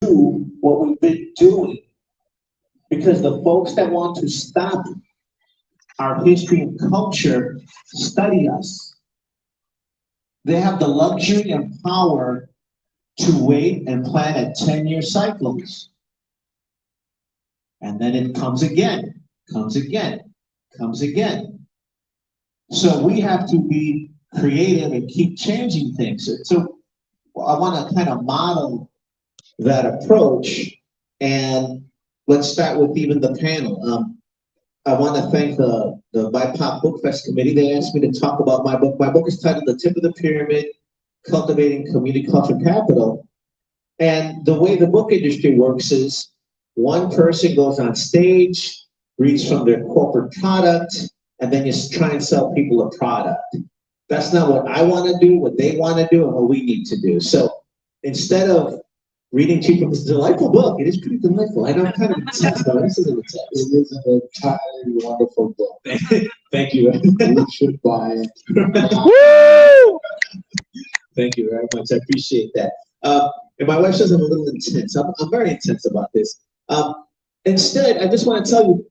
do what we've been doing because the folks that want to stop our history and culture study us. They have the luxury and power to wait and plan at 10-year cycles. And then it comes again, comes again, comes again. So we have to be creative and keep changing things. So I want to kind of model that approach. And let's start with even the panel. I want to thank the BIPOC Book Fest committee. They asked me to talk about my book. My book is titled The Tip of the Pyramid, Cultivating Community Cultural Capital. And the way the book industry works is one person goes on stage, reads from their corporate product, and then you try and sell people a product. That's not what I want to do, what they want to do, and what we need to do. So instead of reading to you from this delightful book, it is pretty delightful. I know I'm kind of intense, though. This isn't intense. It is an entirely wonderful book. Thank you. You should buy it. Woo! Thank you very much. I appreciate that. And my wife says I'm a little intense. I'm very intense about this. Instead, I just want to tell you,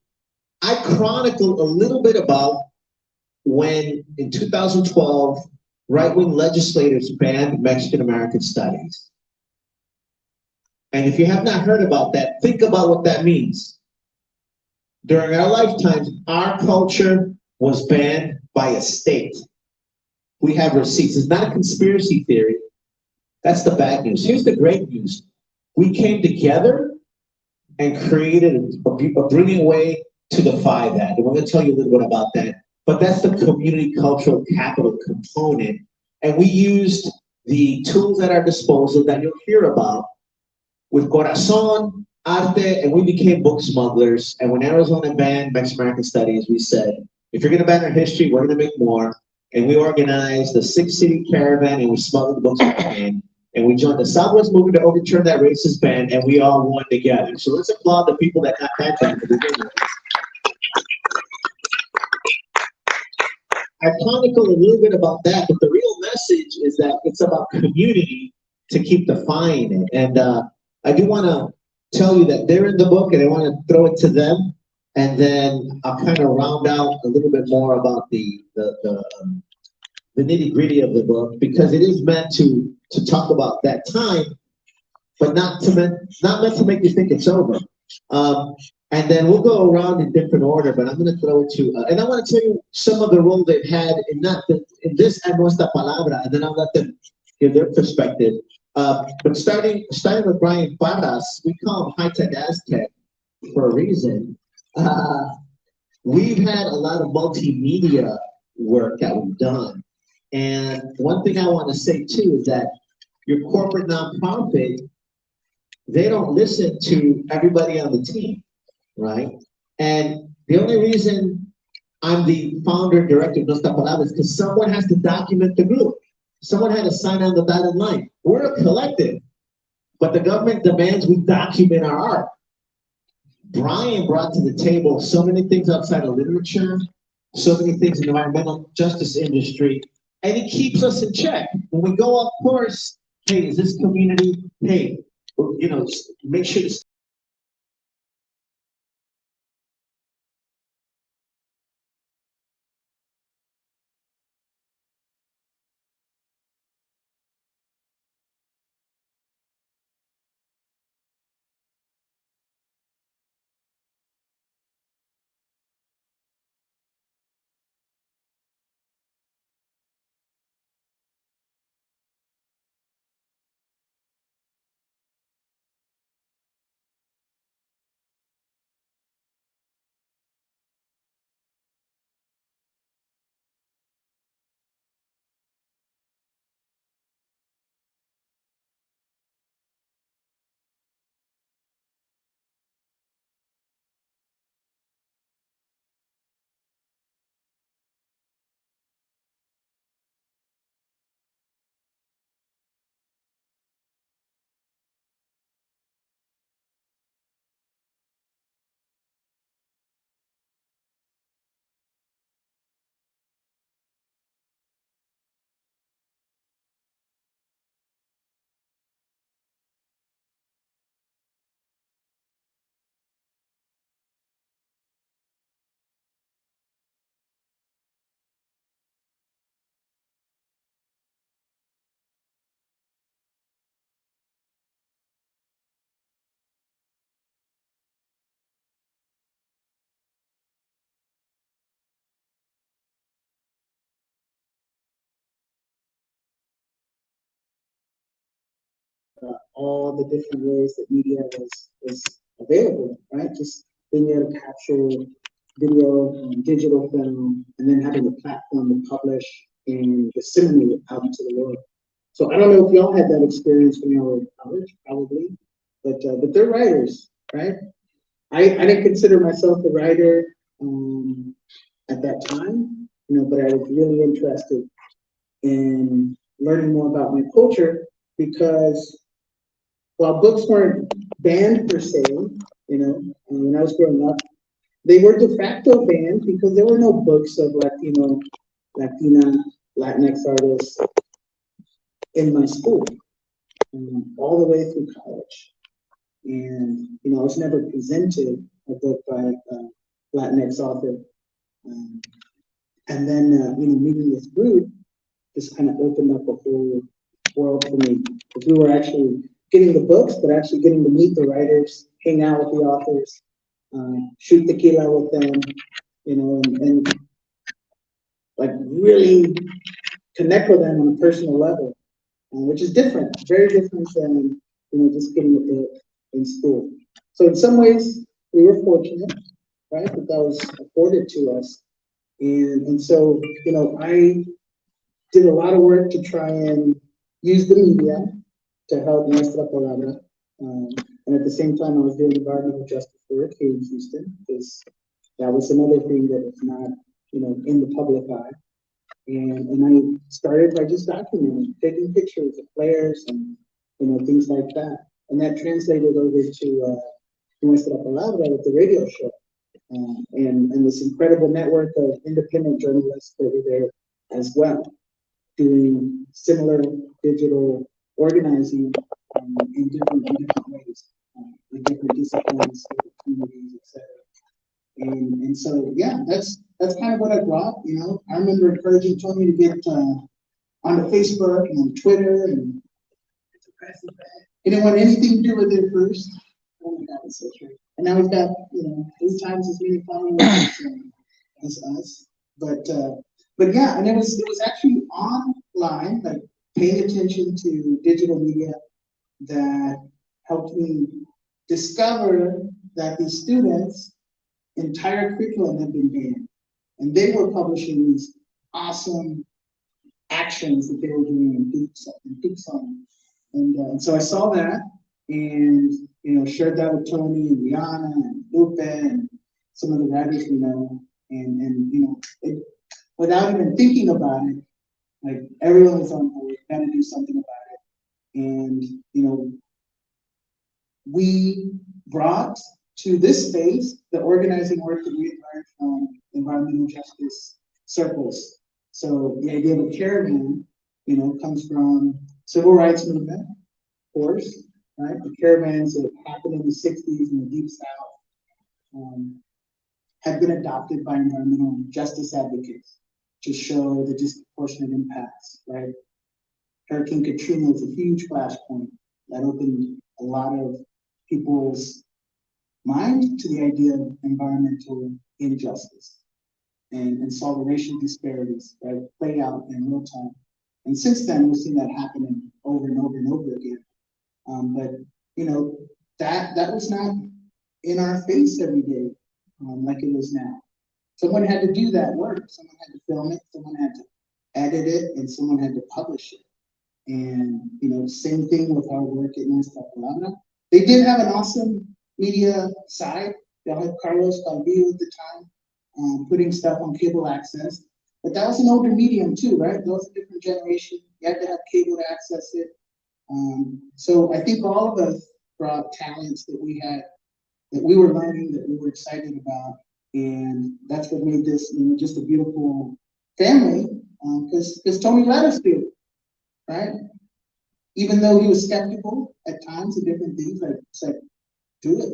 I chronicled a little bit about when, in 2012, right-wing legislators banned Mexican-American studies. And if you have not heard about that, think about what that means. During our lifetimes, our culture was banned by a state. We have receipts. It's not a conspiracy theory. That's the bad news. Here's the great news. We came together and created a brilliant way to defy that. And we're going to tell you a little bit about that. But that's the community cultural capital component. And we used the tools at our disposal that you'll hear about with Corazon, Arte, and we became book smugglers. And when Arizona banned Mexican American studies, we said, if you're going to ban our history, we're going to make more. And we organized the 6-city caravan and we smuggled the books we can. And we joined the Southwest movement to overturn that racist ban, and we all won together. So let's applaud the people that got that done to begin with. I chronicle a little bit about that, but the real message is that it's about community to keep defying it. And I do want to tell you that they're in the book, and I want to throw it to them. And then I'll kind of round out a little bit more about the nitty-gritty of the book, because it is meant to talk about that time, but not meant to make you think it's over. And then we'll go around in different order, but I'm going to throw it to, and I want to tell you some of the role they've had in this and Nuestra Palabra, and then I'll let them give their perspective. But starting with Bryan Parras, we call him High Tech Aztec for a reason. We've had a lot of multimedia work that we've done. And one thing I want to say too is that your corporate nonprofit, they don't listen to everybody on the team, right? And the only reason I'm the founder and director of Nuestra Palabra is because someone has to document the group. Someone had to sign on the dotted line. We're a collective, but the government demands we document our art. Bryan brought to the table so many things outside of literature, so many things in the environmental justice industry, and he keeps us in check. When we go off course, hey, is this community? Hey, make sure to all the different ways that media was available, right? Just being able to capture video and digital film, and then having a platform to publish and disseminate it out into the world. So I don't know if y'all had that experience when y'all were in college, probably, but they're writers, right? I didn't consider myself a writer at that time, but I was really interested in learning more about my culture because while books weren't banned per se, when I was growing up, they were de facto banned because there were no books of Latino, Latina, Latinx artists in my school, all the way through college. And, I was never presented a book by a Latinx author. And then, meeting this group just kind of opened up a whole world for me. Because we were actually getting the books, but actually getting to meet the writers, hang out with the authors, shoot tequila with them, and like really connect with them on a personal level, which is different, very different than just getting a book in school. So in some ways, we were fortunate, right, that was afforded to us, and so I did a lot of work to try and use the media to help Nuestra Palabra. And at the same time, I was doing environmental justice work here in Houston, because that was another thing that was not, in the public eye. And I started by just documenting, taking pictures of players and, things like that. And that translated over to Nuestra Palabra with the radio show. And this incredible network of independent journalists that were there as well, doing similar digital organizing in different ways, with different disciplines, different communities, etc. And so, yeah, that's kind of what I brought. I remember encouraging Tony to get onto Facebook and on Twitter, and he didn't want anything to do with it first. Oh my God, it's so true. And now he's got 3 times as many followers as us. But yeah, and it was actually online, like paying attention to digital media, that helped me discover that these students' entire curriculum had been banned. And they were publishing these awesome actions that they were doing in Pixar. And so I saw that and, shared that with Tony and Liana and Lupe and some of the writers we know. And without even thinking about it, like everyone was on board, got to do something about it. And, we brought to this space the organizing work that we had learned from environmental justice circles. So the idea of a caravan, comes from civil rights movement, of course, right? The caravans that happened in the 60s in the Deep South had been adopted by environmental justice advocates to show the disproportionate impacts, right? Hurricane Katrina was a huge flashpoint that opened a lot of people's mind to the idea of environmental injustice and saw the racial disparities, right, play out in real time. And since then, we've seen that happening over and over and over again. But that was not in our face every day like it is now. Someone had to do that work. Someone had to film it. Someone had to edit it, and someone had to publish it. And same thing with our work at Nuestra Palabra. They did have an awesome media side. They had Carlos Calvillo at the time, putting stuff on cable access. But that was an older medium too, right? That was a different generation. You had to have cable to access it. So I think all of us brought talents that we had, that we were learning, that we were excited about. And that's what made this just a beautiful family, because Tony let us do it, right? Even though he was skeptical at times of different things, like said, do it,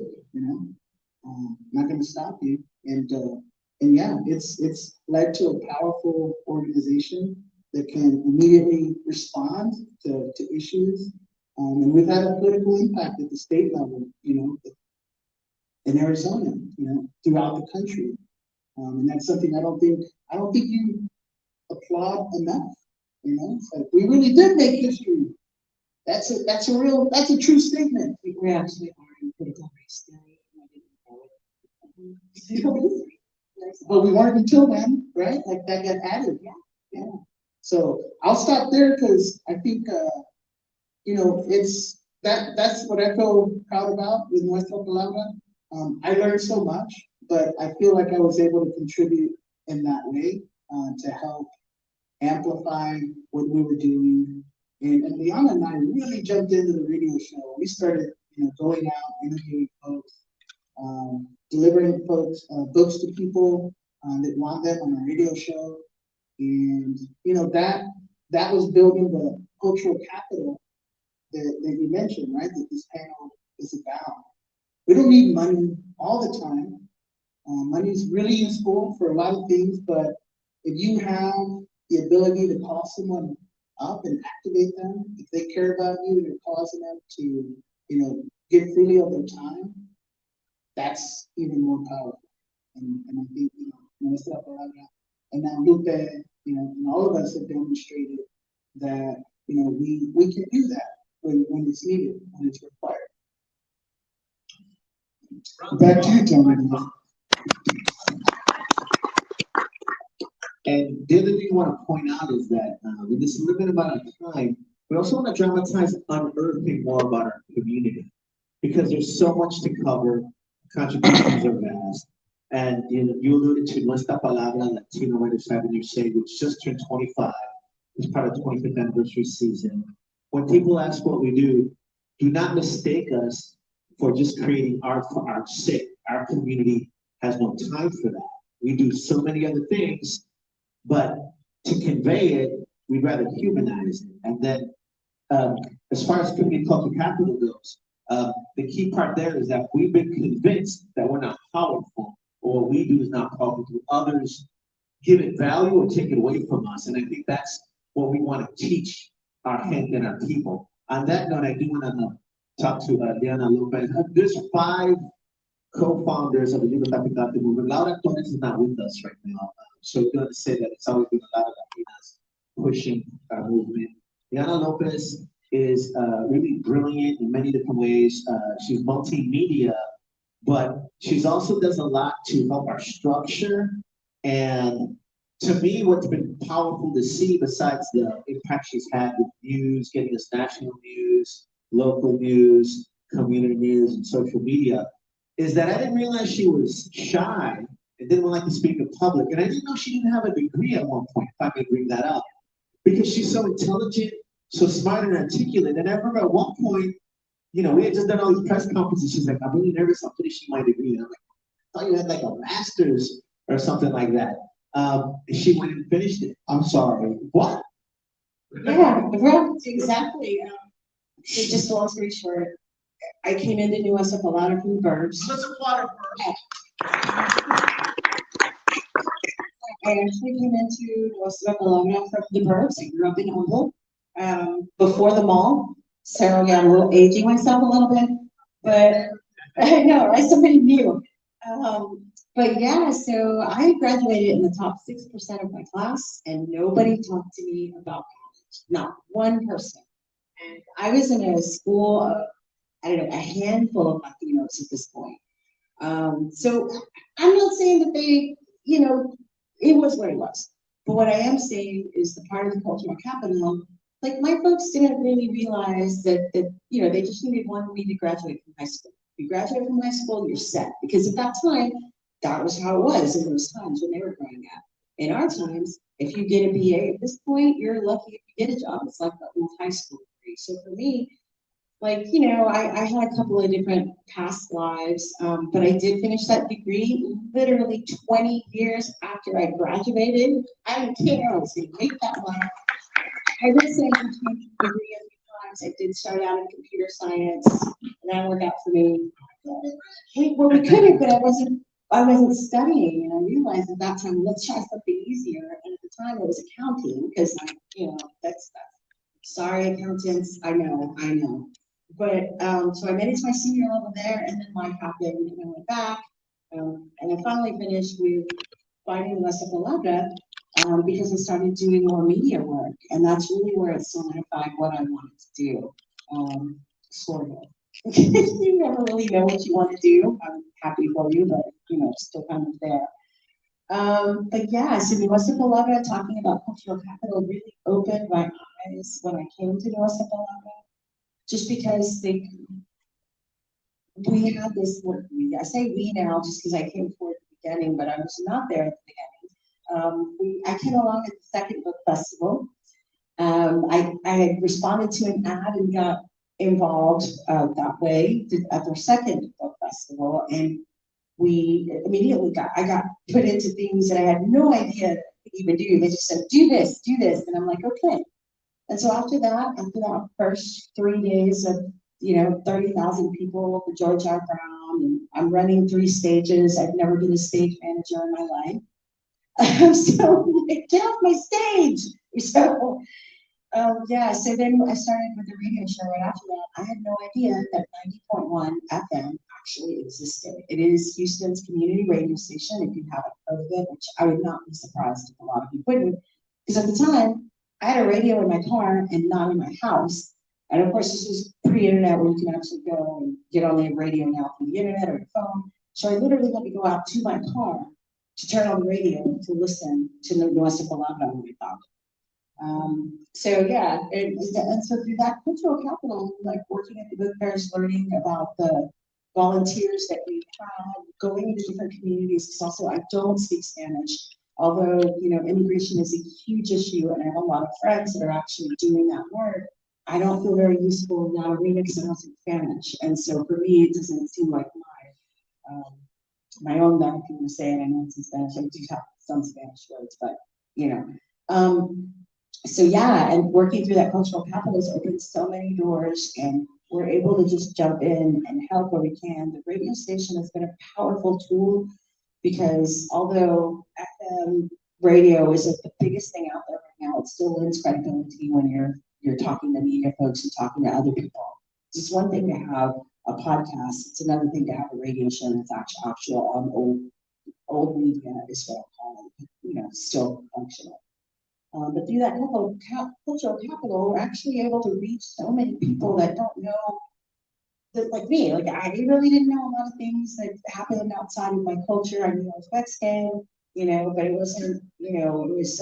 I'm not going to stop you. And yeah, it's led to a powerful organization that can immediately respond to issues. And we've had a political impact at the state level, in Arizona, throughout the country. And that's something I don't think you applaud enough. It's like we really did make history That's a true statement. We actually are in critical race theory. I didn't know it. But we weren't until then, right? Like that got added. Yeah. So I'll stop there because I think it's that's what I feel proud about with Nuestra Palabra. I learned so much, but I feel like I was able to contribute in that way to help amplify what we were doing. And Liana and I really jumped into the radio show. We started, going out, interviewing folks, delivering folks books to people that want them on a radio show. And that was building the cultural capital that you mentioned, right? That this panel is about. We don't need money all the time. Money is really useful for a lot of things, but if you have the ability to call someone up and activate them, if they care about you and you're causing them to, give freely of their time, that's even more powerful. And I think, Nuestra Palabra, and now Lupe, and all of us have demonstrated that, we can do that when it's needed, when it's required. Back to you, Tony. And the other thing I want to point out is that with this limited amount of time, we also want to dramatize unearthing more about our community because there's so much to cover. Contributions are vast. And you alluded to Nuestra Palabra, Latino Writers Avenue Say, which just turned 25. It's part of the 25th anniversary season. When people ask what we do not mistake us for just creating art for art's sake. Our community has no time for that. We do so many other things, but to convey it, we'd rather humanize it. And then as far as community cultural capital goes, the key part there is that we've been convinced that we're not powerful, or what we do is not powerful to others, give it value or take it away from us. And I think that's what we want to teach our gente and our people. On that note, I do want to talk to Liana Lopez. There's 5 co-founders of the Librotraficante movement. Laura Torres is not with us right now. So we're going to say that it's always been a lot of Latinas pushing our movement. Liana Lopez is really brilliant in many different ways. She's multimedia, but she's also does a lot to help our structure. And to me, what's been powerful to see, besides the impact she's had with news, getting us national news, local news, community news, and social media, is that I didn't realize she was shy and didn't like to speak in public. And I didn't know she didn't have a degree at one point, if I may bring that up, because she's so intelligent, so smart and articulate. And I remember at one point, we had just done all these press conferences. She's like, I'm really nervous. I'm finishing my degree. And I'm like, I thought you had like a master's or something like that. She went and finished it. I'm sorry. What? Yeah, right, exactly. So just long story short, I came into Nuestra Palabra from the Burbs. I actually came into Nuestra Palabra from the Burbs. I grew up in Humboldt, before the mall. So yeah, I'm a little aging myself a little bit, but I know, right? Somebody new. But yeah, so I graduated in the top 6% of my class, and nobody talked to me about college. Not one person. And I was in a school of, I don't know, a handful of Latinos at this point. So I'm not saying that they, it was what it was. But what I am saying is the part of the cultural capital, like my folks didn't really realize that they just needed one way to graduate from high school. You graduate from high school, you're set. Because at that time, that was how it was in those times when they were growing up. In our times, if you get a BA at this point, you're lucky if you get a job. It's like the old high school degree. So for me, I had a couple of different past lives, but I did finish that degree literally 20 years after I graduated. I didn't care. I was going to make that money. I did say I changed the degree a few times. I did start out in computer science, and that worked out for me. Well, we could have, but I wasn't studying, and I realized at that time, let's try something easier. And at the time, it was accounting, because that's sorry, accountants. I know. But so I made it to my senior level there, and then life happened, and I went back, and I finally finished with finding Nuestra Palabra, because I started doing more media work, and that's really where it solidified what I wanted to do. Sort of. You never really know what you want to do. I'm happy for you, but still kind of there. But yeah, so Nuestra Palabra, talking about cultural capital, really opened my eyes when I came to Nuestra Palabra, just because we had this, I say we now just because I came for the beginning, but I was not there at the beginning. I came along at the second book festival. I had responded to an ad and got involved that way at their second book festival, and we immediately I got put into things that I had no idea to even do. They just said, do this, and I'm like, okay. And so after that first 3 days of 30,000 people for George R. Brown, and I'm running 3 stages. I've never been a stage manager in my life. So I'm like, get off my stage. So so then I started with the radio show right after that. I had no idea that 90.1 FM actually existed. It is Houston's community radio station, if you haven't heard of it, which I would not be surprised if a lot of you wouldn't, because at the time, I had a radio in my car and not in my house. And of course, this was pre-internet where you can actually go and get on the radio now through the internet or your phone. So I literally had to go out to my car to turn on the radio to listen to Nuestra Palabra when we found it. And so through that cultural capital, like working at the book fairs, learning about the volunteers that we had, going into different communities, because also I don't speak Spanish, although, immigration is a huge issue and I have a lot of friends that are actually doing that work. I don't feel very useful in that arena because I don't speak Spanish. And so for me, it doesn't seem like my own that I can say it. I know it's in Spanish. I do have some Spanish words, but and working through that cultural capital has opened so many doors, and we're able to just jump in and help where we can. The radio station has been a powerful tool because although FM radio isn't the biggest thing out there right now, it still lends credibility when you're talking to media folks and talking to other people. It's one thing to have a podcast. It's another thing to have a radio show that's actual on old media is what I call it, still functional. But through that cultural capital, we're actually able to reach so many people that don't know, that, like me, like I really didn't know a lot of things that happened outside of my culture. I knew I was Mexican, but it wasn't, it was,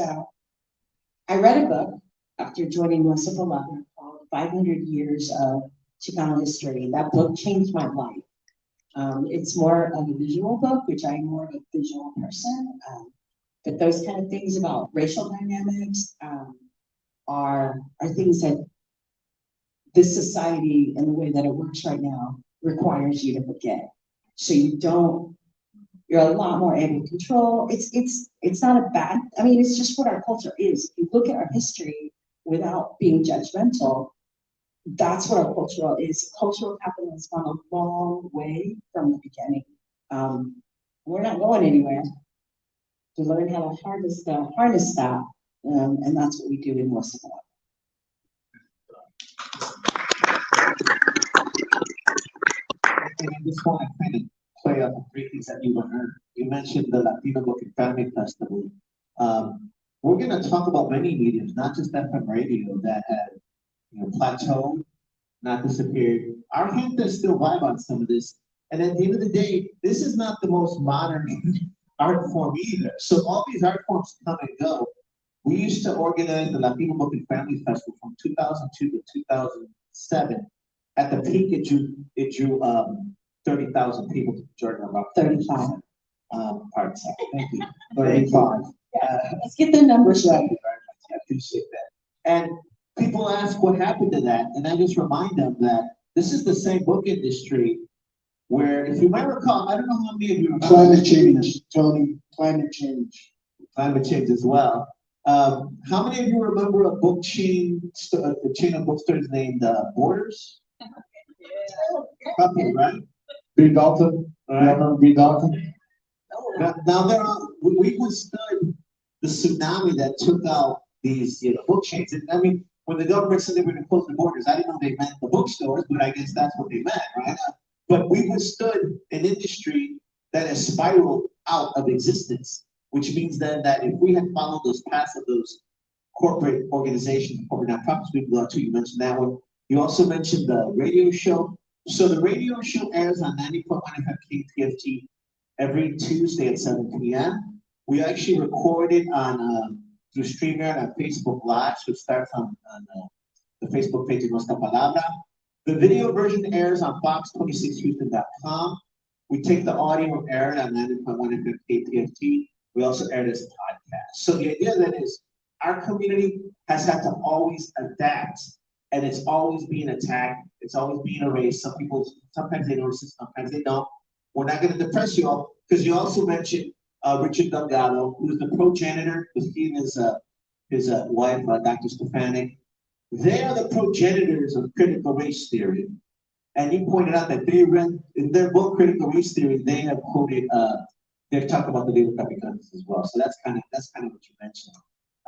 I read a book after joining Nuestra Palabra called 500 Years of Chicano History. That book changed my life. It's more of a visual book, which I'm more of a visual person. But those kind of things about racial dynamics are things that this society and the way that it works right now requires you to forget. So you're a lot more able to control. It's not a bad, it's just what our culture is. If you look at our history without being judgmental, that's what our cultural is. Cultural capital has gone a long way from the beginning. We're not going anywhere. To learn how to harness that, and that's what we do in Nuestra Palabra. And I just want to kind of play up 3 things that you learned. You mentioned the Latino Book and Family Festival. We're going to talk about many mediums, not just FM radio, that have plateaued, not disappeared. Our gente still vibe on some of this. And at the end of the day, this is not the most modern art form either. So all these art forms come and go. We used to organize the Latino Book and Family Festival from 2002 to 2007. At the peak, it drew 30,000 people to Jordan, about 35. Pardon, thank you. 35. Let's get the numbers right. I appreciate that. And people ask what happened to that, and I just remind them that this is the same book industry where, if you might recall, I don't know how many of you remember. Climate change, Tony, climate change. Climate change as well. How many of you remember a book chain, a chain of bookstores named Borders? Couple, right? B. Dalton, remember B. Dalton? Now we withstood the tsunami that took out these book chains. And when the government said they were going to close the borders, I didn't know they meant the bookstores, but I guess that's what they meant, right? But we withstood an industry that has spiraled out of existence, which means then that if we had followed those paths of those corporate organizations, corporate nonprofits we belong to, you mentioned that one, You also mentioned the radio show. So the radio show airs on 90.1 FM KTFT every Tuesday at 7 p.m. We actually record it on through StreamYard on Facebook Live, so it starts on the Facebook page of Nuestra Palabra. The video version airs on fox26houston.com. We take the audio and air it on 90.1 FM KTFT. We also air it as a podcast. So the idea that is, our community has had to always adapt, and it's always being attacked. It's always being erased. Some people, sometimes they notice it, sometimes they don't. We're not going to depress you all, because you also mentioned Richard Delgado, who's the progenitor, because he and his wife, Dr. Stefanik. They are the progenitors of critical race theory. And you pointed out that they read, in their book, Critical Race Theory, they have quoted, they've talked about the Librotraficante as well. So that's kind of what you mentioned.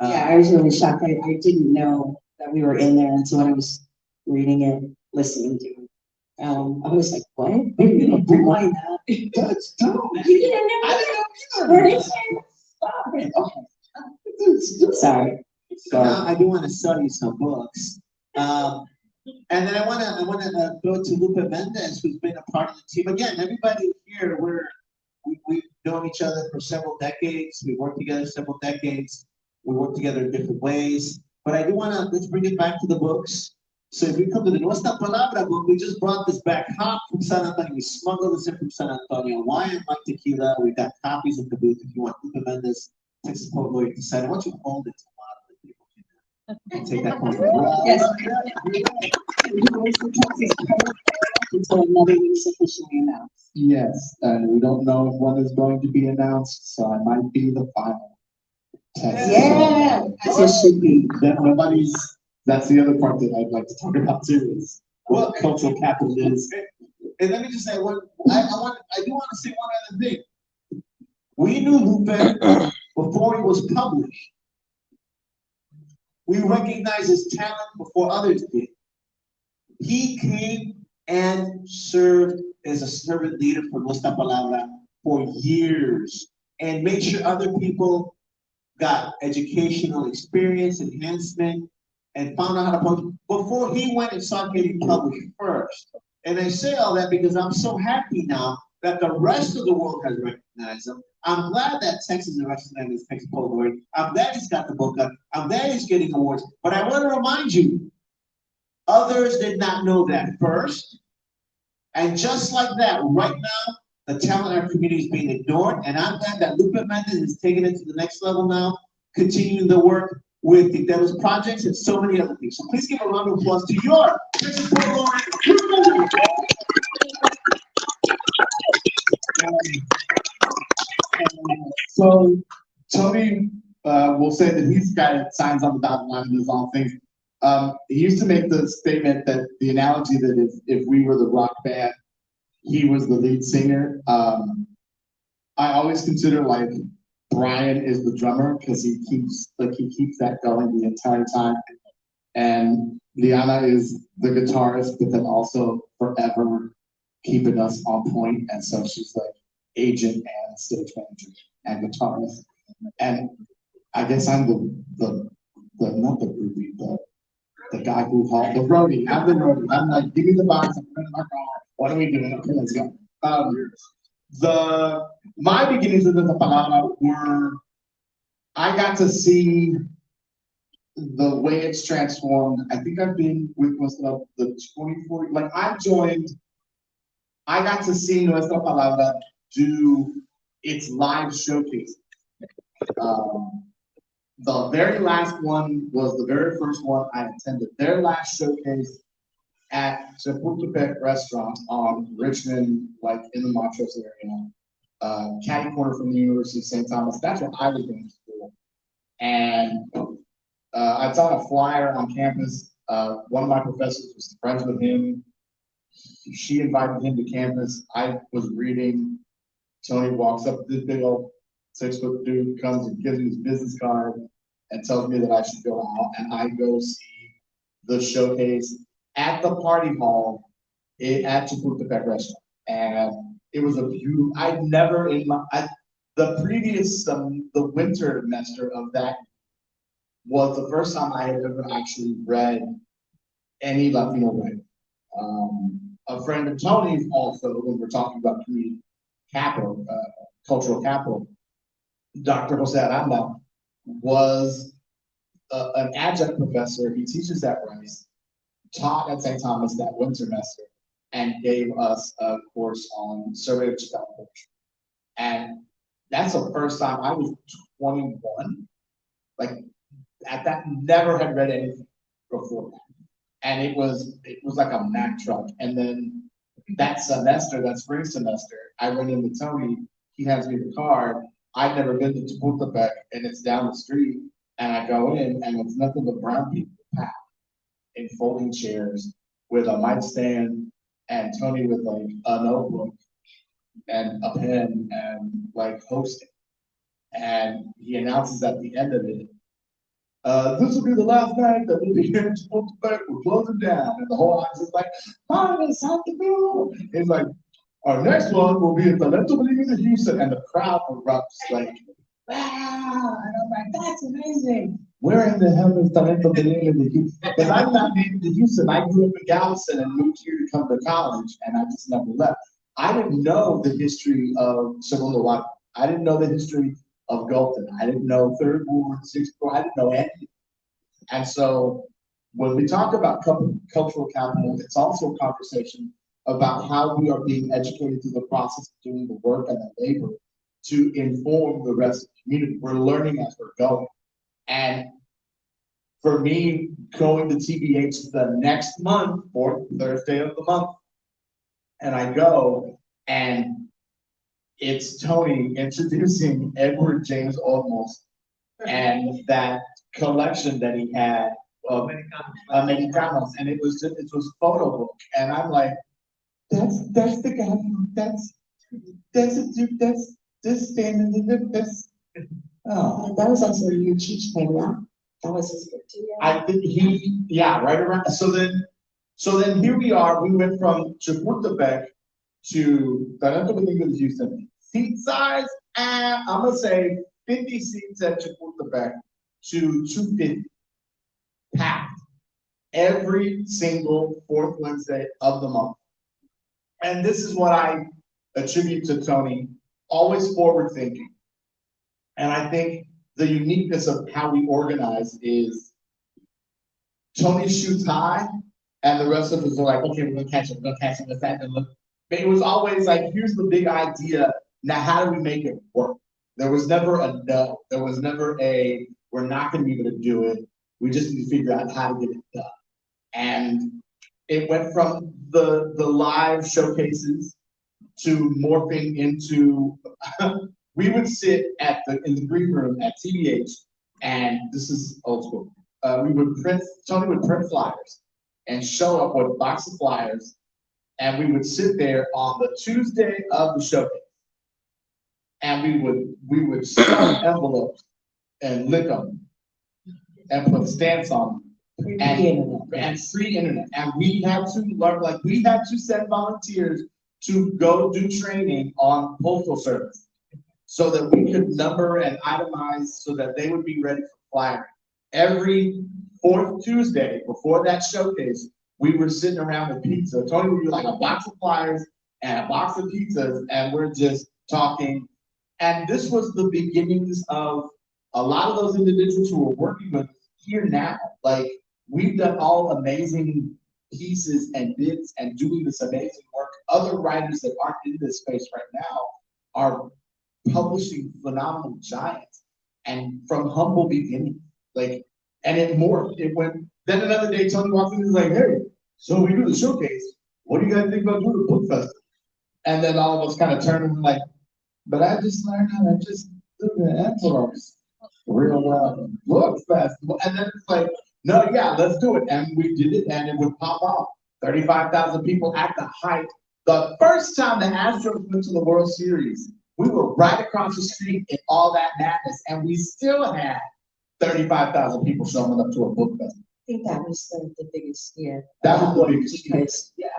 Yeah, I was really shocked. I didn't know that we were in there, and so when I was reading it, listening to it, I was like, what? Why not? That's dope. You didn't know I that? didn't know either. Stop it. Okay. Sorry. So now I do want to sell you some books. And then I want to go to Lupe Mendez, who's been a part of the team. Again, everybody here, we've known each other for several decades. We've worked together several decades. We work together in different ways. But I do want to, let's bring it back to the books. So if we come to the Nuestra Palabra book, we just brought this back hot from San Antonio. We smuggled this in from San Antonio. Wine and Mike Tequila. We've got copies of the booth if you want. Lupe Mendez, Texas Poet Laureate decided. I want you to hold it to a lot of people can take that point. Yes. Until another news officially announced. Yes, and we don't know when is going to be announced, so I might be the final test. Yeah, as it should be. That's the other part that I'd like to talk about too, is what cultural capital is. And let me just say I do want to say one other thing. We knew Lupe before he was published. We recognized his talent before others did. He came and served as a servant leader for Nuestra Palabra for years and made sure other people got educational experience, enhancement, and found out how to publish before he went and started getting published first. And I say all that because I'm so happy now that the rest of the world has recognized him. I'm glad that Texas is recognizing his Texas Poet Laureate. I'm glad he's got the book up. I'm glad he's getting awards. But I want to remind you, others did not know that first. And just like that, right now, the talent in our community is being ignored. And I'm glad that Lupe Mendez is taking it to the next level now, continuing the work with the Devil's Projects and so many other things. So please give a round of applause to your Texas Poet Laureate. So Tony will say that he's the guy that signs on the dotted line and does all things. He used to make the statement that the analogy that if we were the rock band, he was the lead singer. I always consider like Bryan is the drummer because he keeps that going the entire time, and Liana is the guitarist, but then also forever keeping us on point. And so she's like agent and stage manager and guitarist. And I guess I'm the not the groupie, the guy who hauled the roadie. I'm the roadie. I'm like, give me the box. I'm putting my car. What are we doing? Okay, let's go. My beginnings of the Palabra were, I got to see the way it's transformed. I think I've been with Nuestra the 24, like I got to see Nuestra Palabra do its live showcase. The very last one was the very first one I attended. Their last showcase at Chapultepec restaurant on Richmond, like in the Montrose area, catty corner from the University of St. Thomas. That's where I was going to school. And I saw a flyer on campus. One of my professors was friends with him. She invited him to campus. I was reading. Tony walks up to this big old 6-foot dude, comes and gives me his business card and tells me that I should go out. And I go see the showcase at the party hall at Chapultepec restaurant. And it was a beautiful, I'd never in my, the previous, the winter semester of that was the first time I had ever actually read any Latino writer. A friend of Tony's also, when we're talking about community capital, cultural capital, Dr. Jose Aranda was an adjunct professor. He teaches at Rice, taught at St. Thomas that one semester, and gave us a course on survey of Chicano culture. And that's the first time I was 21. Like at that, never had read anything before that. And it was like a Mack truck. And then that semester, that spring semester, I went into Tony, he hands me the card. I'd never been to Chapultepec, and it's down the street. And I go in, and it's nothing but brown people packed in folding chairs with a mic stand, and Tony with like a notebook and a pen and like hosting. And he announces at the end of it, this will be the last night that we'll be here in Chapultepec. We're closing down. And the whole audience is like, it's time to go. It's like, our next one will be at Talento Believing in Houston. And the crowd erupts like, wow. And I'm like, that's amazing. Where in the hell is Talento Believing in Houston? Because I'm not named to Houston. I grew up in Galveston and moved here to come to college. And I just never left. I didn't know the history of Segundo Guatemala. I didn't know the history of Gulfton. I didn't know Third Ward, Sixth Ward. I didn't know anything. And so when we talk about cultural capital, it's also a conversation about how we are being educated through the process of doing the work and the labor to inform the rest of the community. We're learning as we're going. And for me, going to TBH the next month, fourth Thursday of the month, and I go, and it's Tony introducing Edward James Olmos and that collection that he had of Americanos, and it was photo book, and I'm like, that's the guy that's a dude that's just standing in the this. Oh, That was also your teach name, yeah? That was his book too, yeah? I think right around. So then here we are. We went from Chapultepec to Talento Believing in Houston. Seat size, I'm gonna say 50 seats at Chapultepec to 250 packed every single fourth Wednesday of the month. And this is what I attribute to Tony, always forward thinking. And I think the uniqueness of how we organize is Tony shoots high, and the rest of us are like, okay, we're gonna catch him, what's that? And look, it was always like, here's the big idea. Now, how do we make it work? There was never a no. There was never a, we're not going to be able to do it. We just need to figure out how to get it done. And it went from the live showcases to morphing into, we would sit in the green room at TBH, and this is old school. Tony would print flyers and show up with a box of flyers, and we would sit there on the Tuesday of the showcase. And we would stuff envelopes and lick them and put stamps on them and free internet. And we had to learn, like we had to send volunteers to go do training on postal service so that we could number and itemize so that they would be ready for flyer. Every fourth Tuesday before that showcase, we were sitting around with pizza. Tony would do like a box of flyers and a box of pizzas, and we're just talking. And this was the beginnings of a lot of those individuals who are working with here now. Like, we've done all amazing pieces and bits and doing this amazing work. Other writers that aren't in this space right now are publishing phenomenal giants and from humble beginnings. Like, and it morphed. It went, then another day, Tony walks in and is like, hey, so we do the showcase. What do you guys think about doing the book festival? And then all of us kind of turned and like, but I just learned how to just do the envelopes real well. Book festival. And then it's like, no, yeah, let's do it. And we did it, and it would pop off. 35,000 people at the height. The first time the Astros went to the World Series, we were right across the street in all that madness, and we still had 35,000 people showing up to a book festival. I think that was the biggest year. That was the biggest year.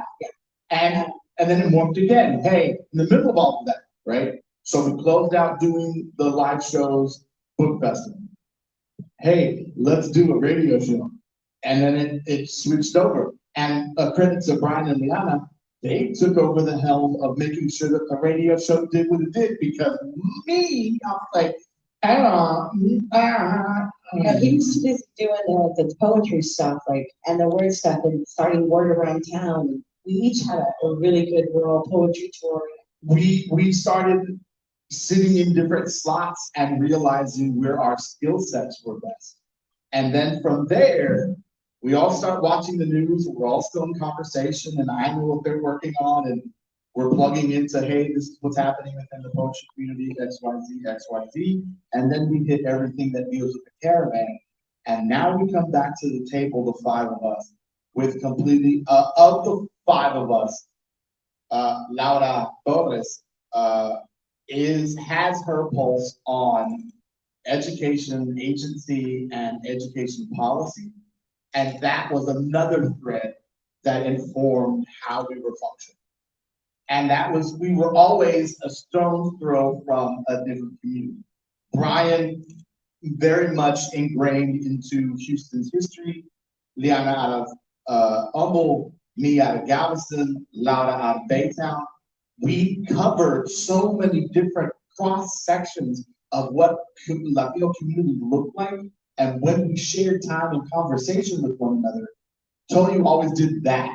Yeah. And then it morphed again. Hey, in the middle of all of that, right? So we closed out doing the live shows, book festival. Hey, let's do a radio show. And then it switched over. And credit to Bryan and Liana, they took over the helm of making sure that the radio show did what it did, because me, I was like, Yeah, he was too busy doing the poetry stuff, like, and the word stuff, and starting word around town. We each had a really good rural poetry tour. We started sitting in different slots and realizing where our skill sets were best. And then from there, we all start watching the news, we're all still in conversation, and I know what they're working on, and we're plugging into, hey, this is what's happening within the poetry community, XYZ, XYZ, and then we hit everything that deals with the caravan. And now we come back to the table, the five of us, with completely, of the five of us, Laura Torres has her pulse on education agency and education policy. And that was another thread that informed how we were functioning. And that was, we were always a stone's throw from a different community. Bryan, very much ingrained into Houston's history, Liana out of Humble, me out of Galveston, Laura out of Baytown. We covered so many different cross sections of what Latino community looked like. And when we shared time and conversation with one another, Tony always did that,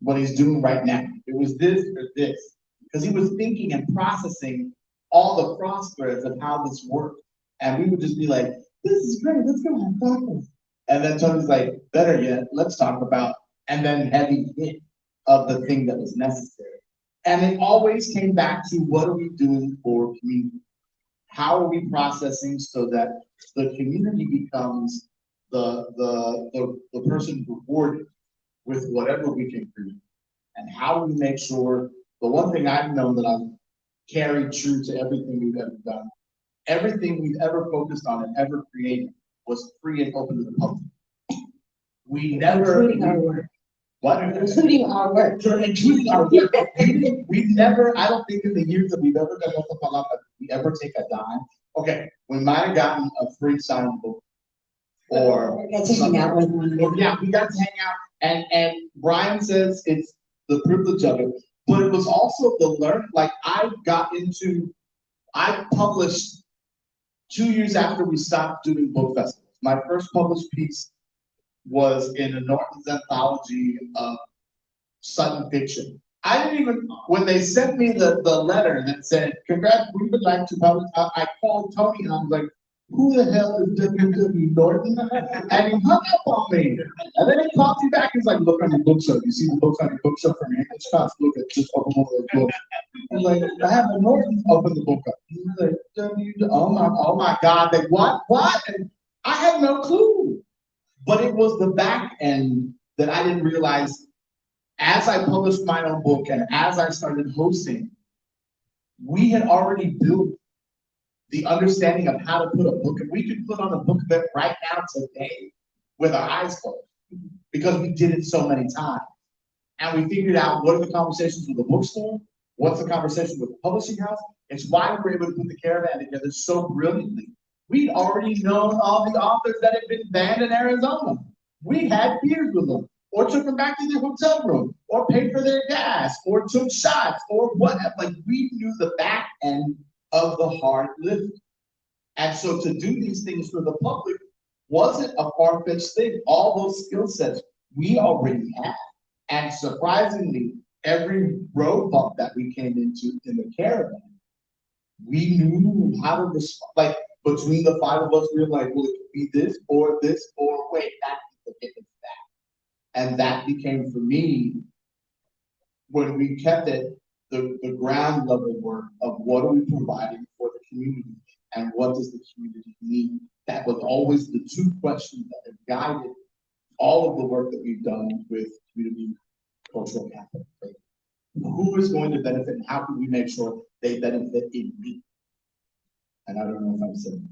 what he's doing right now. It was this or this, because he was thinking and processing all the cross threads of how this worked. And we would just be like, this is great, let's go have tacos. And then Tony's like, better yet, let's talk about, and then heavy hit of the thing that was necessary. And it always came back to, what are we doing for community? How are we processing so that the community becomes the person rewarded with whatever we can create? And how do we make sure, the one thing I've known that I've carried true to everything we've ever done, everything we've ever focused on and ever created was free and open to the public. We never, including our work. What? Including our work. Including our work. We've never, I don't think in the years that we've ever done Nuestra Palabra, we ever take a dime. Okay, we might have gotten a free signed book, or we got to hang out with one another. yeah, we got to hang out, and Bryan says it's the privilege of it, but it was also the learn. Like I published 2 years after we stopped doing book festivals. My first published piece was in a Norton's anthology of Sudden Fiction. I didn't even, when they sent me the letter that said, congrats, we would like to publish, I called Tony and I was like, who the hell is W.W. Norton? And he hung up on me. And then he called me back, he's like, look on your bookshelf. You see the books on your bookshelf from your English class? Look at, just open one of those books. I was like, I have a Norton, open the book up. He was like, oh my God, they what? And I had no clue. But it was the back end that I didn't realize. As I published my own book and as I started hosting, we had already built the understanding of how to put a book, and we could put on a book event right now today with our eyes closed, because we did it so many times. And we figured out, what are the conversations with the bookstore? What's the conversation with the publishing house? It's why we were able to put the caravan together so brilliantly. We'd already known all the authors that had been banned in Arizona. We had beers with them, or took them back to their hotel room, or paid for their gas, or took shots, or whatever. Like, we knew the back end of the hard lift. And so to do these things for the public wasn't a far-fetched thing. All those skill sets we already had. And surprisingly, every road bump that we came into in the caravan, we knew how to respond. Like, between the five of us, we were like, well, it could be this, or wait, that could get into that. And that became, for me, when we kept it, the ground level work of what are we providing for the community and what does the community need? That was always the two questions that have guided all of the work that we've done with community cultural capital. Right? Who is going to benefit and how can we make sure they benefit in me? And I don't know if I'm saying.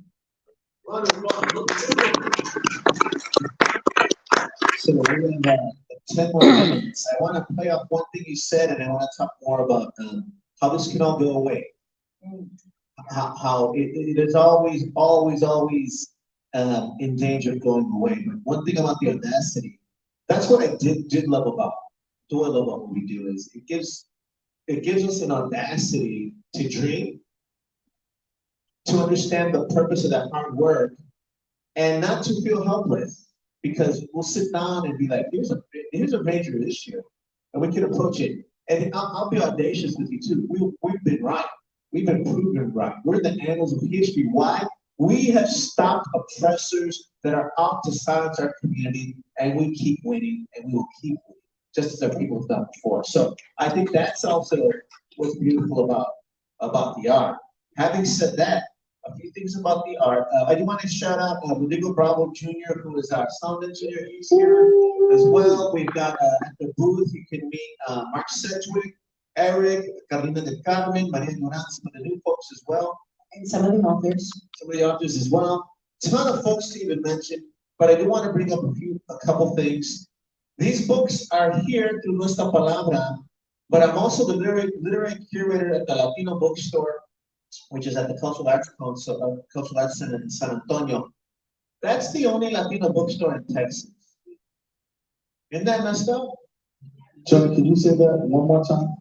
So we're in 10 more minutes. I want to play up one thing you said, and I want to talk more about how this can all go away. How it is always in danger of going away. But one thing about the audacity, that's what I did love about. Do I love about what we do is it gives us an audacity to dream, to understand the purpose of that hard work, and not to feel helpless. Because we'll sit down and be like, here's a major issue, and we can approach it. And I'll be audacious with you too. We've been right. We've been proven right. We're the annals of history. Why? We have stopped oppressors that are out to silence our community, and we keep winning, and we will keep winning, just as our people have done before. So I think that's also what's beautiful about the art. Having said that, a few things about the art. I do want to shout out Rodrigo Bravo Jr., who is our sound engineer. He's here as well. We've got at the booth, you can meet Mark Sedgwick, Eric, Carolina del Carmen, Maria Duran, some of the new folks as well. And some of the authors. Some of the authors as well. Ton of folks to even mention, but I do want to bring up a couple things. These books are here through Nuestra Palabra, but I'm also the literary curator at the Latino bookstore, which is at the Cultural Arts Center in San Antonio. That's the only Latino bookstore in Texas. Isn't that messed up? Tony, can you say that one more time?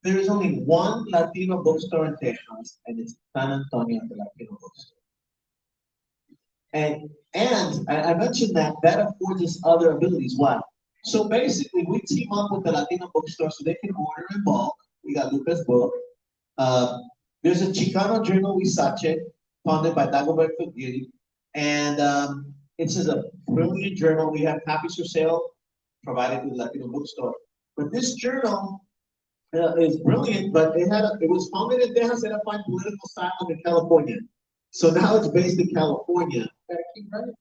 There is only one Latino bookstore in Texas, and it's San Antonio, the Latino bookstore. And I mentioned that affords us other abilities. Why? So basically, we team up with the Latino bookstore so they can order in bulk. We got Lupe's book. There's a Chicano journal, Huizache, founded by Dagobert Fugiri. And it's a brilliant journal. We have copies for sale provided to the Latino bookstore. But this journal is brilliant, but it was founded in Texas to find political asylum in California. So now it's based in California.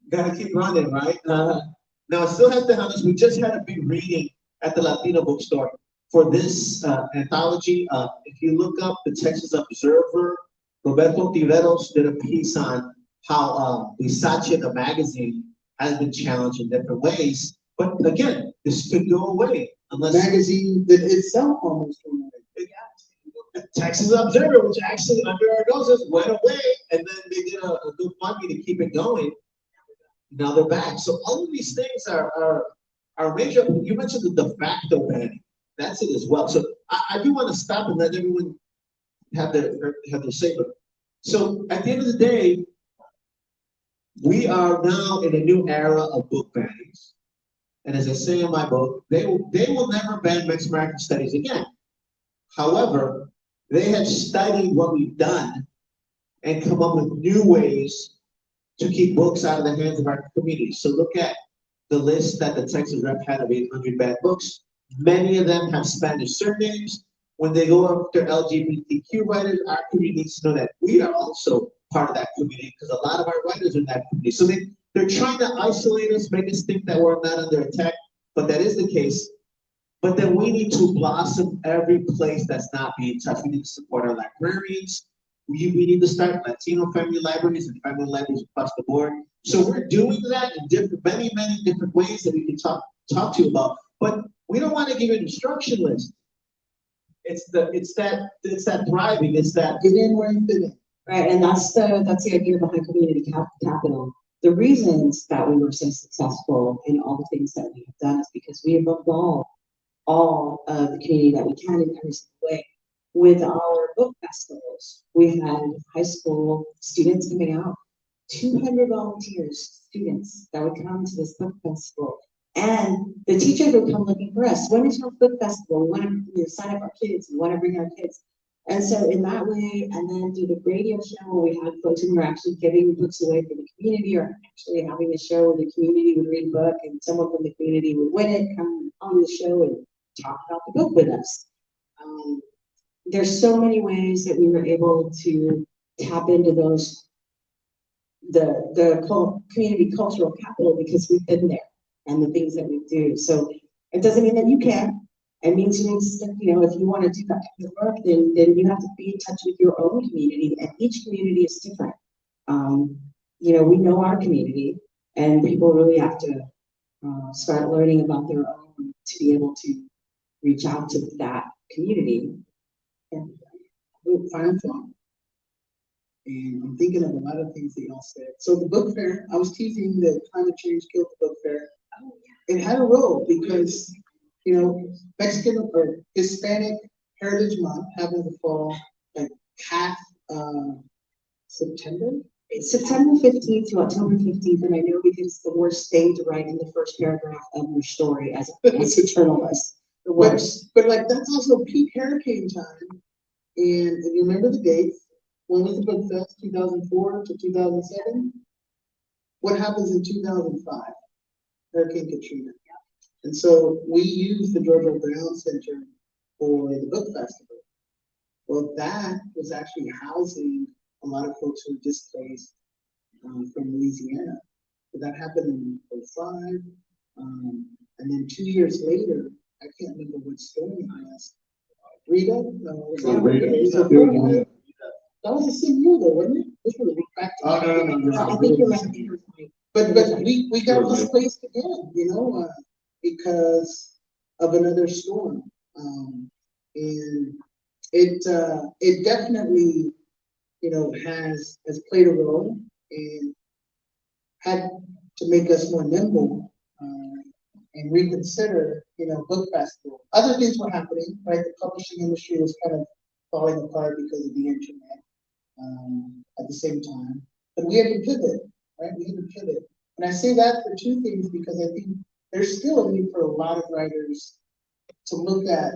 Gotta keep running, right? Now I still have to have this. We just had a big reading at the Latino bookstore for this anthology. If you look up the Texas Observer, Roberto Tiveros did a piece on how Huizache, the magazine, has been challenged in different ways. But again, this could go away unless Magazine that itself almost went away. the Texas Observer, which actually under our noses went away, and then they did a GoFundMe to keep it going. Now they're back. So all of these things are major. You mentioned the de facto banning. That's it as well. So I do want to stop and let everyone have their say. So at the end of the day, we are now in a new era of book bannings. And as I say in my book, they will never ban Mexican American studies again. However, they have studied what we've done and come up with new ways to keep books out of the hands of our community. So look at the list that the Texas Rep had of 800 banned books. Many of them have Spanish surnames. When they go after LGBTQ writers, our community needs to know that we are also part of that community because a lot of our writers are in that community. So they're trying to isolate us, make us think that we're not under attack, but that is the case. But then we need to blossom every place that's not being touched. We need to support our librarians. We need to start Latino family libraries and family libraries across the board. So we're doing that in many different ways that we can talk to you about. But we don't want to give an instruction list. It's that thriving. It's that Get in where you fit in. Right, and that's the idea behind community capital. The reasons that we were so successful in all the things that we have done is because we have involved all of the community that we can in every single way. With our book festivals, we had high school students coming out, 200 volunteers, students that would come to this book festival. And the teachers would come looking for us. When is your book festival? We want to sign up our kids. We want to bring our kids. And so in that way, and then through the radio show, we had folks who were actually giving books away for the community, or actually having a show where the community would read a book and someone from the community would win it, come on the show and talk about the book with us. There's so many ways that we were able to tap into those, the community cultural capital, because we've been there and the things that we do. So it doesn't mean that you can't. It means you need to, if you want to do that kind of work, then you have to be in touch with your own community, and each community is different. We know our community, and people really have to start learning about their own to be able to reach out to that community and find them. And I'm thinking of a lot of things that y'all said. So the book fair, I was teasing that climate change killed the book fair. It had a role because, you know, Mexican or Hispanic Heritage Month happened to fall like half September. It's September 15th to October 15th, and I know because it's the worst day to write in the first paragraph of your story as a journalist. The worst. But like that's also peak hurricane time. And if you remember the dates, when was the book fest? 2004 to 2007? What happens in 2005? Hurricane Katrina. And so we used the Georgia Brown Center for the book festival. Well, that was actually housing a lot of folks who were displaced from Louisiana. But that happened in 2005. And then 2 years later, I can't remember what storm it was. Rita? No, it was not Rita. That was the same year though, wasn't it? This was a week back. No. I think you're right. But we got displaced again, you know, because of another storm. And it definitely, you know, has played a role and had to make us more nimble and reconsider, you know, book festival. Other things were happening, right? The publishing industry was kind of falling apart because of the internet at the same time. But we had to pivot, right? We had to pivot. And I say that for two things because I think there's still a need for a lot of writers to look at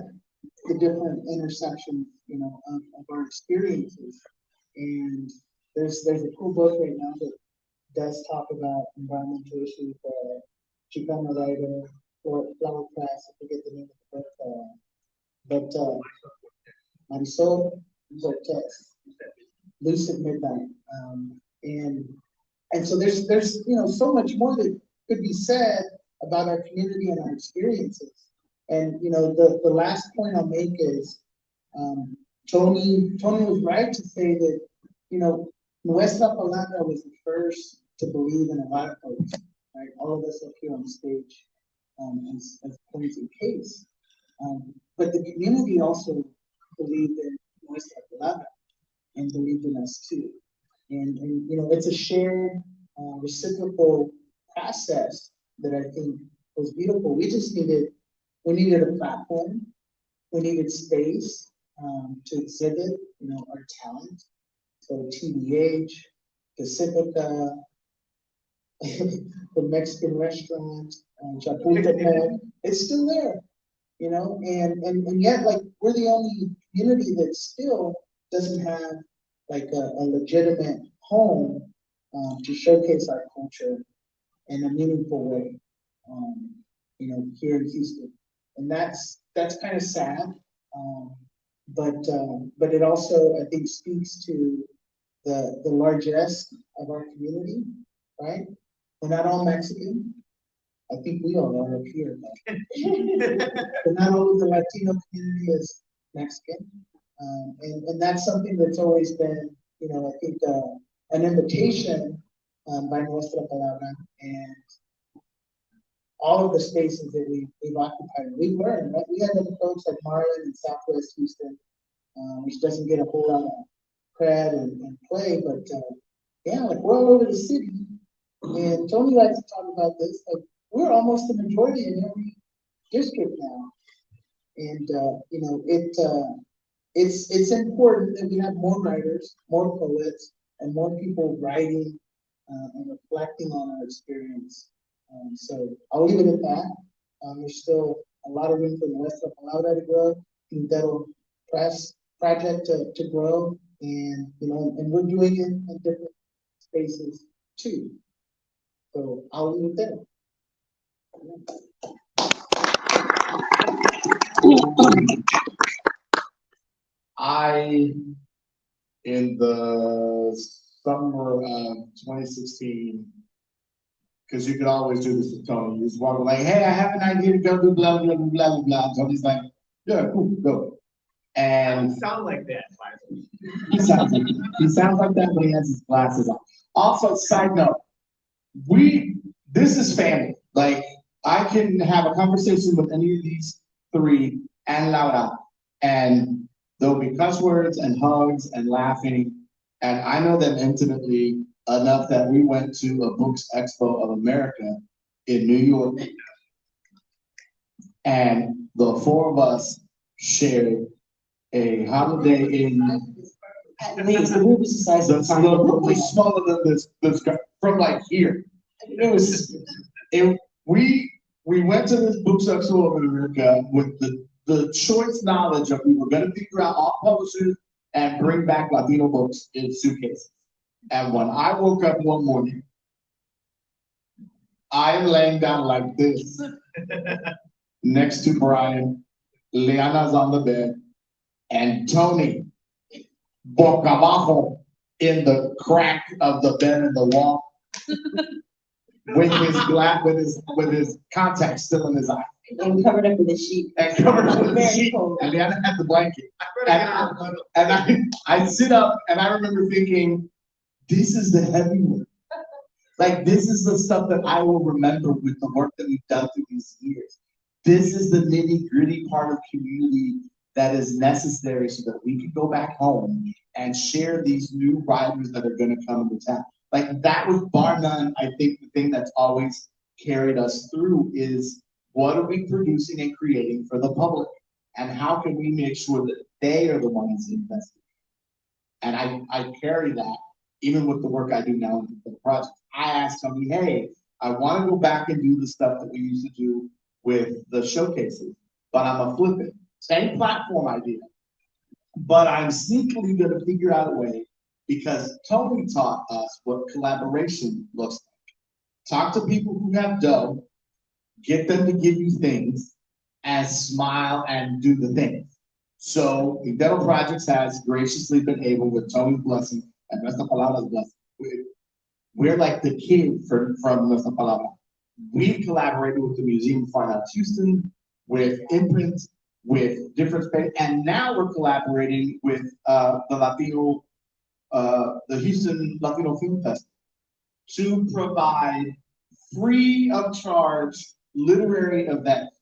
the different intersections, you know, of our experiences. And there's a cool book right now that does talk about environmental issues. Chicana writer, Flower Press, I forget the name of the book, but Marisol Cortez, Lucid Midnight. And so there's you know so much more that could be said about our community and our experiences. And you know the last point I'll make is Tony was right to say that you know Nuestra Palabra was the first to believe in a lot of folks, right? All of us up here on the stage as points in case. But the community also believed in Nuestra Palabra and believed in us too. And you know, it's a shared reciprocal process that I think was beautiful. We needed a platform, we needed space to exhibit, you know, our talent. So TBH, Pacifica, the Mexican restaurant, Chapultepec, it's still there, you know, and yet like we're the only community that still doesn't have like a legitimate home to showcase our culture in a meaningful way, you know, here in Houston. And that's kind of sad, but it also, I think, speaks to the largesse of our community, right? We're not all Mexican. I think we all are up here, but not all of the Latino community is Mexican. And that's something that's always been, you know, I think an invitation by Nuestra Palabra and all of the spaces that we've occupied. We've learned, right? We have other folks like Marlon in Southwest Houston, which doesn't get a whole lot of cred and play, but yeah, like we're all over the city. And Tony likes to talk about this, like we're almost the majority in every district now. And you know, it's important that we have more writers, more poets, and more people writing and reflecting on our experience. So I'll leave it at that. There's still a lot of room for Nuestra Palabra to grow, Quintero Press project to grow, and you know, and we're doing it in different spaces too. So I'll leave it there. In the summer of 2016, because you could always do this with Tony. You just walk like, hey, I have an idea to go do blah, blah, blah, blah, blah. Tony's like, yeah, cool, go. And sound like that. he sounds like that when he has his glasses on. Also, side note, this is family. Like, I can have a conversation with any of these three and Laura, and there'll be cuss words and hugs and laughing And I know them intimately enough that we went to a Books Expo of America in New York. And the four of us shared a Holiday Inn. At least the movie size The smaller than this guy, from like here. It was, we went to this Books Expo of America with the choice knowledge of we were gonna figure out all publishers and bring back Latino books in suitcases. And when I woke up one morning, I'm laying down like this, next to Bryan, Liana's on the bed, and Tony, boca abajo, in the crack of the bed in the wall, with his contacts still in his eye. And covered up with a sheet. And covered up with a sheet. And Liana had the blanket. And I sit up and I remember thinking, this is the heavy work. Like, this is the stuff that I will remember with the work that we've done through these years. This is the nitty-gritty part of community that is necessary so that we can go back home and share these new writers that are gonna come into town. Like, that was bar none, I think the thing that's always carried us through is what are we producing and creating for the public? And how can we make sure that they are the ones investing? And I carry that even with the work I do now in the project. I asked Tony, hey, I wanna go back and do the stuff that we used to do with the showcases, but I'm a flip it. Same platform idea, but I'm sneakily gonna figure out a way because Tony taught us what collaboration looks like. Talk to people who have dough, get them to give you things, and smile and do the things. So Dental Projects has graciously been able, with Tony's blessing and Nuestra Palabra's blessing, we're like the kid from Nuestra Palabra. We've collaborated with the Museum of Fine Arts Houston, with imprints, with different space, and now we're collaborating with the Houston Latino Film Festival to provide free of charge literary events,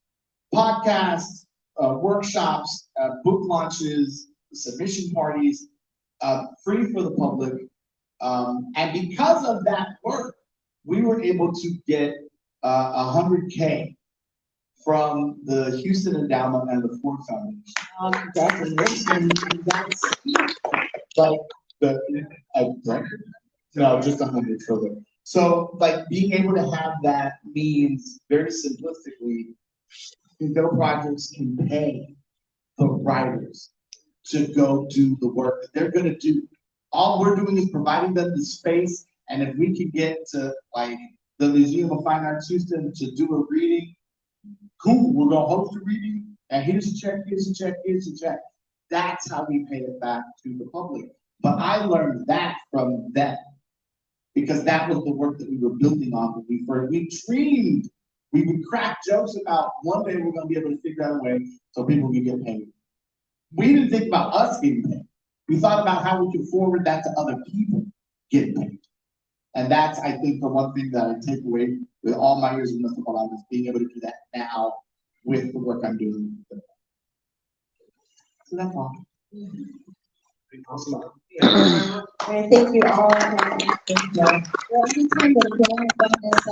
podcasts, workshops, book launches, submission parties, free for the public. And because of that work, we were able to get $100K from the Houston Endowment and the Ford Foundation. That's like no, just 100 for them. So like being able to have that means very simplistically, Dental Projects can pay the writers to go do the work that they're gonna do. All we're doing is providing them the space, and if we can get to like the Museum of Fine Arts Houston to do a reading, cool, we're gonna host a reading, and here's a check, here's a check, here's a check. That's how we pay it back to the public. But I learned that from them, because that was the work that we were building on when we first, we dreamed, we would crack jokes about one day we're gonna be able to figure out a way so people can get paid. We didn't think about us getting paid. We thought about how we could forward that to other people getting paid. And that's, I think, the one thing that I take away with all my years in Nuestra Palabra, is being able to do that now with the work I'm doing. So that's all. Awesome. I thank you all. Anytime that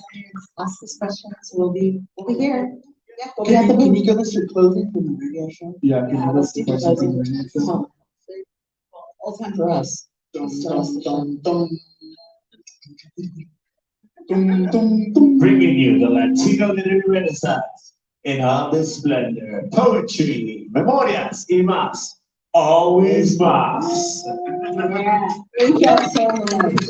ask us questions, we'll be here. Yeah, we'll be at the Can booth. you give us your closing from the radio show? Yeah, Yeah, let's do the closing. Come on. All time for us. Bringing you the Latino literary renaissance in all this splendor. Poetry, memorias y más. Always más. Yeah. Thank you all so much.